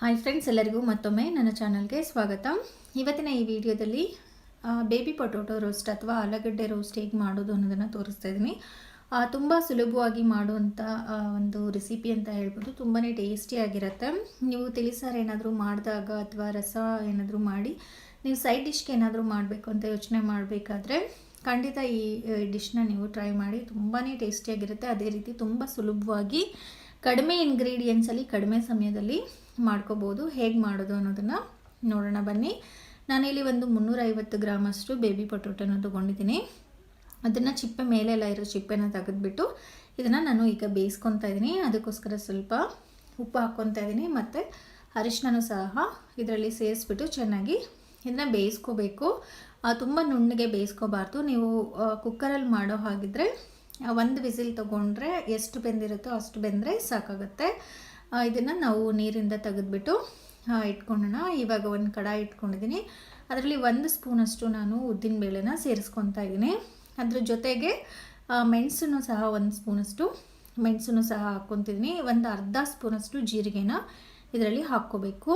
Hi friends, ಎಲ್ಲರಿಗೂ ಮತ್ತೊಮ್ಮೆ ನನ್ನ ಚಾನಲ್ಗೆ ಸ್ವಾಗತ. ಇವತ್ತಿನ ಈ ವಿಡಿಯೋದಲ್ಲಿ ಬೇಬಿ ಪೊಟೊಟೊ ರೋಸ್ಟ್ ಅಥವಾ ಆಲೂಗಡ್ಡೆ ರೋಸ್ಟ್ ಹೇಗೆ ಮಾಡೋದು ಅನ್ನೋದನ್ನು ತೋರಿಸ್ತಾ ಇದ್ದೀನಿ. ತುಂಬ ಸುಲಭವಾಗಿ ಮಾಡುವಂಥ ಒಂದು ರೆಸಿಪಿ ಅಂತ ಹೇಳ್ಬೋದು. ತುಂಬಾ ಟೇಸ್ಟಿಯಾಗಿರುತ್ತೆ. ನೀವು ತಿಳಿಸಾರು ಏನಾದರೂ ಮಾಡಿದಾಗ ಅಥವಾ ರಸ ಏನಾದರೂ ಮಾಡಿ ನೀವು ಸೈಡ್ ಡಿಶ್ಗೆ ಏನಾದರೂ ಮಾಡಬೇಕು ಅಂತ ಯೋಚನೆ ಮಾಡಬೇಕಾದ್ರೆ ಖಂಡಿತ ಈ ಡಿಶ್ನ ನೀವು ಟ್ರೈ ಮಾಡಿ. ತುಂಬಾ ಟೇಸ್ಟಿಯಾಗಿರುತ್ತೆ. ಅದೇ ರೀತಿ ತುಂಬ ಸುಲಭವಾಗಿ ಕಡಿಮೆ ಇಂಗ್ರೀಡಿಯೆಂಟ್ಸಲ್ಲಿ ಕಡಿಮೆ ಸಮಯದಲ್ಲಿ ಮಾಡ್ಕೋಬೋದು. ಹೇಗೆ ಮಾಡೋದು ಅನ್ನೋದನ್ನು ನೋಡೋಣ ಬನ್ನಿ. ನಾನಿಲ್ಲಿ ಒಂದು 350 ಗ್ರಾಮಷ್ಟು ಬೇಬಿ ಪೊಟೊಟೊನ ತೊಗೊಂಡಿದ್ದೀನಿ. ಅದನ್ನು ಚಿಪ್ಪೆ ಮೇಲೆಲ್ಲ ಇರೋ ಚಿಪ್ಪೆನ ತೆಗೆದುಬಿಟ್ಟು ಇದನ್ನು ನಾನು ಈಗ ಬೇಯಿಸ್ಕೊತಾ ಇದ್ದೀನಿ. ಅದಕ್ಕೋಸ್ಕರ ಸ್ವಲ್ಪ ಉಪ್ಪು ಹಾಕ್ಕೊತಾ ಇದ್ದೀನಿ ಮತ್ತು ಅರಿಶಿನೂ ಸಹ ಇದರಲ್ಲಿ ಸೇರಿಸ್ಬಿಟ್ಟು ಚೆನ್ನಾಗಿ ಇದನ್ನು ಬೇಯಿಸ್ಕೋಬೇಕು. ತುಂಬ ನುಣ್ಣಗೆ ಬೇಯಿಸ್ಕೋಬಾರ್ದು. ನೀವು ಕುಕ್ಕರಲ್ಲಿ ಮಾಡೋ ಹಾಗಿದ್ರೆ ಒಂದು ವಿಸಿಲ್ ತೊಗೊಂಡ್ರೆ ಎಷ್ಟು ಬೆಂದಿರುತ್ತೋ ಅಷ್ಟು ಬೆಂದರೆ ಸಾಕಾಗುತ್ತೆ. ಇದನ್ನು ನಾವು ನೀರಿಂದ ತೆಗೆದುಬಿಟ್ಟು ಇಟ್ಕೊಳ್ಳೋಣ. ಇವಾಗ ಒಂದು ಕಡಾಯಿ ಇಟ್ಕೊಂಡಿದ್ದೀನಿ. ಅದರಲ್ಲಿ 1 ಸ್ಪೂನಷ್ಟು ನಾನು ಉದ್ದಿನಬೇಳೆನ ಸೇರಿಸ್ಕೊತಾ ಇದ್ದೀನಿ. ಅದ್ರ ಜೊತೆಗೆ ಮೆಣಸನ್ನು ಸಹ 1 ಸ್ಪೂನಷ್ಟು ಮೆಣಸನ್ನು ಸಹ ಹಾಕ್ಕೊತಿದ್ದೀನಿ. ಒಂದು ಅರ್ಧ ಸ್ಪೂನಷ್ಟು ಜೀರಿಗೆನ ಇದರಲ್ಲಿ ಹಾಕ್ಕೋಬೇಕು.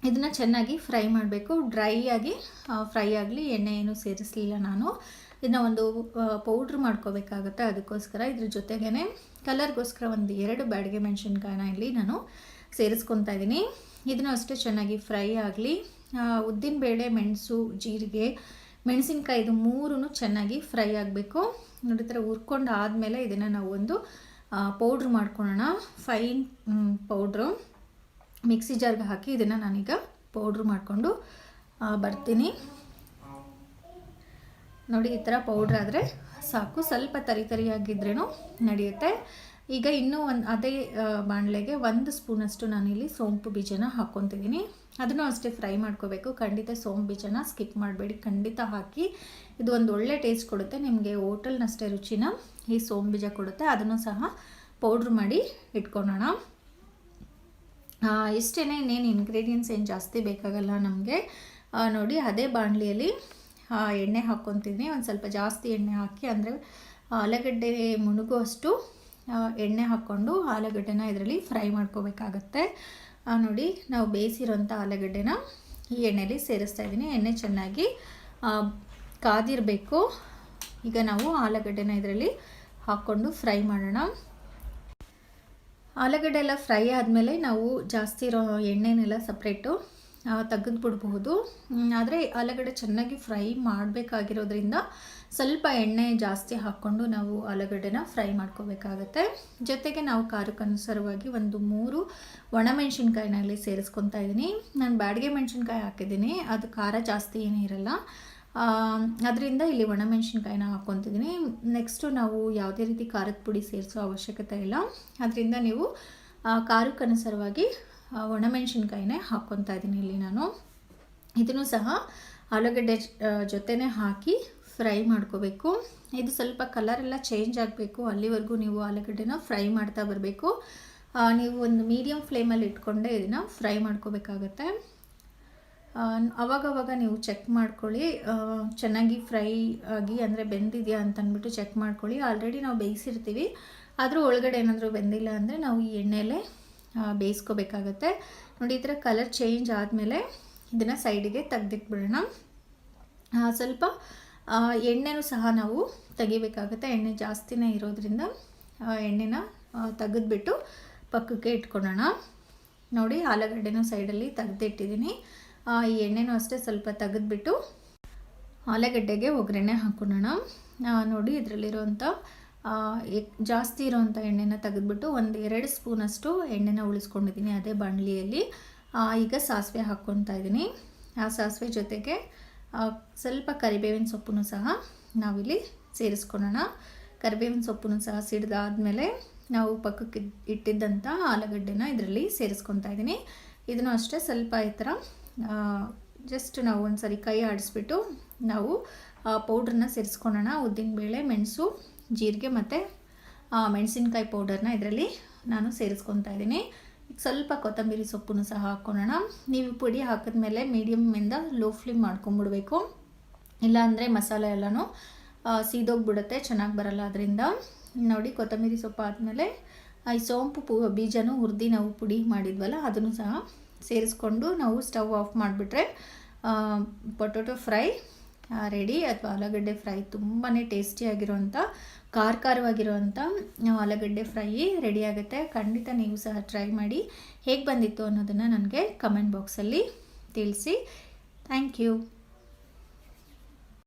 ಇದನ್ನು ಚೆನ್ನಾಗಿ ಫ್ರೈ ಮಾಡಬೇಕು. ಡ್ರೈ ಆಗಿ ಫ್ರೈ ಆಗಲಿ. ಎಣ್ಣೆ ಏನು ಸೇರಿಸಲಿಲ್ಲ ನಾನು. ಇದನ್ನು ಒಂದು ಪೌಡ್ರ್ ಮಾಡ್ಕೋಬೇಕಾಗುತ್ತೆ. ಅದಕ್ಕೋಸ್ಕರ ಇದ್ರ ಜೊತೆಗೇ ಕಲರ್ಗೋಸ್ಕರ ಒಂದು 2 ಬ್ಯಾಡಗೆ ಮೆಣಸಿನ್ಕಾಯಿನ ಇಲ್ಲಿ ನಾನು ಸೇರಿಸ್ಕೊತಾ ಇದ್ದೀನಿ. ಇದನ್ನು ಅಷ್ಟೇ ಚೆನ್ನಾಗಿ ಫ್ರೈ ಆಗಲಿ. ಉದ್ದಿನಬೇಳೆ, ಮೆಣಸು, ಜೀರಿಗೆ, ಮೆಣಸಿನ್ಕಾಯಿ ಇದು 3 ಚೆನ್ನಾಗಿ ಫ್ರೈ ಆಗಬೇಕು. ನೋಡಿ, ಥರ ಹುರ್ಕೊಂಡು ಆದಮೇಲೆ ಇದನ್ನು ನಾವು ಒಂದು ಪೌಡ್ರ್ ಮಾಡ್ಕೊಳ್ಳೋಣ. ಫೈನ್ ಪೌಡ್ರು ಮಿಕ್ಸಿ ಜಾರ್ಗೆ ಹಾಕಿ ಇದನ್ನು ನಾನೀಗ ಪೌಡ್ರ್ ಮಾಡಿಕೊಂಡು ಬರ್ತೀನಿ. ನೋಡಿ, ಈ ಥರ ಪೌಡ್ರ್ ಆದರೆ ಸಾಕು. ಸ್ವಲ್ಪ ತರಿಯಾಗಿದ್ರೂ ನಡೆಯುತ್ತೆ. ಈಗ ಇನ್ನೂ ಅದೇ ಬಾಣಲೆಗೆ 1 ಸ್ಪೂನಷ್ಟು ನಾನಿಲ್ಲಿ ಸೋಂಪು ಬೀಜನ ಹಾಕ್ಕೊತಿದ್ದೀನಿ. ಅದನ್ನು ಅಷ್ಟೇ ಫ್ರೈ ಮಾಡ್ಕೋಬೇಕು. ಖಂಡಿತ ಸೋಂಪು ಬೀಜನ ಸ್ಕಿಪ್ ಮಾಡಬೇಡಿ, ಖಂಡಿತ ಹಾಕಿ. ಇದು ಒಂದು ಒಳ್ಳೆ ಟೇಸ್ಟ್ ಕೊಡುತ್ತೆ. ನಿಮಗೆ ಹೋಟೆಲ್ನಷ್ಟೇ ರುಚಿನ ಈ ಸೋಂಪು ಬೀಜ ಕೊಡುತ್ತೆ. ಅದನ್ನು ಸಹ ಪೌಡ್ರ್ ಮಾಡಿ ಇಟ್ಕೊಳ್ಳೋಣ. ಇಷ್ಟೇ, ಇನ್ನೇನು ಇಂಗ್ರೀಡಿಯೆಂಟ್ಸ್ ಏನು ಜಾಸ್ತಿ ಬೇಕಾಗಲ್ಲ ನಮಗೆ. ನೋಡಿ, ಅದೇ ಬಾಣಲಿಯಲ್ಲಿ ಎಣ್ಣೆ ಹಾಕ್ಕೊತಿದ್ದೀನಿ. ಒಂದು ಸ್ವಲ್ಪ ಜಾಸ್ತಿ ಎಣ್ಣೆ ಹಾಕಿ, ಅಂದರೆ ಆಲೂಗಡ್ಡೆ ಮುಳುಗುವಷ್ಟು ಎಣ್ಣೆ ಹಾಕ್ಕೊಂಡು ಆಲೂಗಡ್ಡೆನ ಇದರಲ್ಲಿ ಫ್ರೈ ಮಾಡ್ಕೋಬೇಕಾಗತ್ತೆ. ನೋಡಿ, ನಾವು ಬೇಯಿಸಿರೋಂಥ ಆಲೂಗಡ್ಡೆನ ಈ ಎಣ್ಣೆಯಲ್ಲಿ ಸೇರಿಸ್ತಾ ಇದ್ದೀನಿ. ಎಣ್ಣೆ ಚೆನ್ನಾಗಿ ಕಾದಿರಬೇಕು. ಈಗ ನಾವು ಆಲೂಗಡ್ಡೆನ ಇದರಲ್ಲಿ ಹಾಕ್ಕೊಂಡು ಫ್ರೈ ಮಾಡೋಣ. ಆಲೂಗಡ್ಡೆ ಎಲ್ಲ ಫ್ರೈ ಆದಮೇಲೆ ನಾವು ಜಾಸ್ತಿ ಇರೋ ಎಣ್ಣೆನೆಲ್ಲ ಸಪ್ರೇಟು ತೆಗೆದುಬಿಡ್ಬಹುದು. ಆದರೆ ಆಲೂಗಡ್ಡೆ ಚೆನ್ನಾಗಿ ಫ್ರೈ ಮಾಡಬೇಕಾಗಿರೋದ್ರಿಂದ ಸ್ವಲ್ಪ ಎಣ್ಣೆ ಜಾಸ್ತಿ ಹಾಕ್ಕೊಂಡು ನಾವು ಆಲೂಗಡ್ಡೆನ ಫ್ರೈ ಮಾಡ್ಕೋಬೇಕಾಗತ್ತೆ. ಜೊತೆಗೆ ನಾವು ಖಾರಕ್ಕನುಸಾರವಾಗಿ ಒಂದು 3 ಒಣಮೆಣಸಿನ್ಕಾಯಿನ ಇಲ್ಲಿ ಸೇರಿಸ್ಕೊತಾ ಇದ್ದೀನಿ. ನಾನು ಬ್ಯಾಡಗೆ ಮೆಣಸಿನ್ಕಾಯಿ ಹಾಕಿದ್ದೀನಿ. ಅದು ಖಾರ ಜಾಸ್ತಿ ಏನೂ ಇರಲ್ಲ. ಅದರಿಂದ ಇಲ್ಲಿ ಒಣಮೆಣಸಿನ್ಕಾಯಿನ ಹಾಕ್ಕೊತಿದ್ದೀನಿ. ನೆಕ್ಸ್ಟು ನಾವು ಯಾವುದೇ ರೀತಿ ಖಾರದ ಪುಡಿ ಸೇರಿಸೋ ಅವಶ್ಯಕತೆ ಇಲ್ಲ. ಅದರಿಂದ ನೀವು ಖಾರಕ್ಕನುಸಾರವಾಗಿ ಒಣಮೆಣಸಿನ್ಕಾಯಿನೇ ಹಾಕ್ಕೊತಾ ಇದ್ದೀನಿ ಇಲ್ಲಿ ನಾನು. ಇದನ್ನು ಸಹ ಆಲೂಗಡ್ಡೆ ಜೊತೆನೇ ಹಾಕಿ ಫ್ರೈ ಮಾಡ್ಕೋಬೇಕು. ಇದು ಸ್ವಲ್ಪ ಕಲರೆಲ್ಲ ಚೇಂಜ್ ಆಗಬೇಕು. ಅಲ್ಲಿವರೆಗೂ ನೀವು ಆಲೂಗಡ್ಡೆನ ಫ್ರೈ ಮಾಡ್ತಾ ಬರಬೇಕು. ನೀವು ಒಂದು ಮೀಡಿಯಮ್ ಫ್ಲೇಮಲ್ಲಿ ಇಟ್ಕೊಂಡೆ ಇದನ್ನು ಫ್ರೈ ಮಾಡ್ಕೋಬೇಕಾಗತ್ತೆ. ಅವಾಗವಾಗ ನೀವು ಚೆಕ್ ಮಾಡ್ಕೊಳ್ಳಿ, ಚೆನ್ನಾಗಿ ಫ್ರೈ ಆಗಿ ಅಂದರೆ ಬೆಂದಿದೆಯಾ ಅಂತ ಅಂದ್ಬಿಟ್ಟು ಚೆಕ್ ಮಾಡ್ಕೊಳ್ಳಿ. ಆಲ್ರೆಡಿ ನಾವು ಬೇಯಿಸಿರ್ತೀವಿ, ಆದರೂ ಒಳಗಡೆ ಏನಾದರೂ ಬೆಂದಿಲ್ಲ ಅಂದರೆ ನಾವು ಈ ಎಣ್ಣೆಯಲ್ಲೇ ಬೇಯಿಸ್ಕೋಬೇಕಾಗತ್ತೆ. ನೋಡಿ, ಈ ಥರ ಕಲರ್ ಚೇಂಜ್ ಆದಮೇಲೆ ಇದನ್ನು ಸೈಡಿಗೆ ತೆಗೆದಿಟ್ಬಿಡೋಣ. ಸ್ವಲ್ಪ ಎಣ್ಣೆನೂ ಸಹ ನಾವು ತೆಗಿಬೇಕಾಗುತ್ತೆ. ಎಣ್ಣೆ ಜಾಸ್ತಿನೇ ಇರೋದ್ರಿಂದ ಎಣ್ಣೆನ ತೆಗೆದ್ಬಿಟ್ಟು ಪಕ್ಕಕ್ಕೆ ಇಟ್ಕೊಳ್ಳೋಣ. ನೋಡಿ, ಆಲೂಗಡ್ಡೆನೂ ಸೈಡಲ್ಲಿ ತೆಗೆದಿಟ್ಟಿದ್ದೀನಿ. ಈ ಎಣ್ಣೆನೂ ಅಷ್ಟೇ ಸ್ವಲ್ಪ ತೆಗೆದ್ಬಿಟ್ಟು ಆಲೂಗಡ್ಡೆಗೆ ಒಗ್ಗರಣೆ ಹಾಕ್ಕೊಳ್ಳೋಣ. ನೋಡಿ, ಇದರಲ್ಲಿರೋಂಥ ಜಾಸ್ತಿ ಇರೋವಂಥ ಎಣ್ಣೆನ ತೆಗೆದ್ಬಿಟ್ಟು ಒಂದು 2 ಸ್ಪೂನಷ್ಟು ಎಣ್ಣೆನ ಉಳಿಸ್ಕೊಂಡಿದ್ದೀನಿ ಅದೇ ಬಾಣಲಿಯಲ್ಲಿ. ಈಗ ಸಾಸಿವೆ ಹಾಕ್ಕೊತಾ ಇದ್ದೀನಿ. ಆ ಸಾಸಿವೆ ಜೊತೆಗೆ ಸ್ವಲ್ಪ ಕರಿಬೇವಿನ ಸೊಪ್ಪನ್ನು ಸಹ ನಾವಿಲ್ಲಿ ಸೇರಿಸ್ಕೊಳ್ಳೋಣ. ಕರಿಬೇವಿನ ಸೊಪ್ಪನ್ನು ಸಹ ಸಿಡಿದಾದ್ಮೇಲೆ ನಾವು ಪಕ್ಕಕ್ಕೆ ಇಟ್ಟಿದ್ದಂಥ ಆಲೂಗಡ್ಡೆನ ಇದರಲ್ಲಿ ಸೇರಿಸ್ಕೊತಾ ಇದ್ದೀನಿ. ಇದನ್ನು ಅಷ್ಟೇ ಸ್ವಲ್ಪ ಈ ಥರ ಜಸ್ಟ್ ನಾವು ಒಂದು ಸರಿ ಕೈ ಆಡಿಸ್ಬಿಟ್ಟು ನಾವು ಪೌಡ್ರನ್ನ ಸೇರಿಸ್ಕೊಳ್ಳೋಣ. ಉದ್ದಿನಬೇಳೆ, ಮೆಣಸು, ಜೀರಿಗೆ ಮತ್ತು ಮೆಣಸಿನ್ಕಾಯಿ ಪೌಡರ್ನ ಇದರಲ್ಲಿ ನಾನು ಸೇರಿಸ್ಕೊತಾ ಇದ್ದೀನಿ. ಸ್ವಲ್ಪ ಕೊತ್ತಂಬರಿ ಸೊಪ್ಪನ್ನು ಸಹ ಹಾಕ್ಕೊಳ್ಳೋಣ. ನೀವು ಪುಡಿ ಹಾಕಿದ್ಮೇಲೆ ಮೀಡಿಯಮ್ಮಿಂದ ಲೋ ಫ್ಲೇಮ್ ಮಾಡ್ಕೊಂಬಿಡ್ಬೇಕು. ಇಲ್ಲಾಂದರೆ ಮಸಾಲೆ ಎಲ್ಲನೂ ಸೀದೋಗ್ಬಿಡುತ್ತೆ, ಚೆನ್ನಾಗಿ ಬರಲ್ಲ. ಅದರಿಂದ ನೋಡಿ, ಕೊತ್ತಂಬರಿ ಸೊಪ್ಪು ಆದಮೇಲೆ ಈ ಸೋಂಪು ಬೀಜನೂ ಹುರಿದು ನಾವು ಪುಡಿ ಮಾಡಿದ್ವಲ್ಲ ಅದನ್ನು ಸಹ ಸೇರಿಸ್ಕೊಂಡು ನಾವು ಸ್ಟವ್ ಆಫ್ ಮಾಡಿಬಿಟ್ರೆ ಪೊಟೊಟೊ ಫ್ರೈ ರೆಡಿ. ಅಥವಾ ಆಲೂಗಡ್ಡೆ ಫ್ರೈ ತುಂಬಾ ಟೇಸ್ಟಿಯಾಗಿರೋಂಥ ಖಾರವಾಗಿರೋಂಥ ಆಲೂಗಡ್ಡೆ ಫ್ರೈ ರೆಡಿ ಆಗುತ್ತೆ. ಖಂಡಿತ ನೀವು ಸಹ ಟ್ರೈ ಮಾಡಿ. ಹೇಗೆ ಬಂದಿತ್ತು ಅನ್ನೋದನ್ನು ನನಗೆ ಕಮೆಂಟ್ ಬಾಕ್ಸಲ್ಲಿ ತಿಳಿಸಿ. Thank you.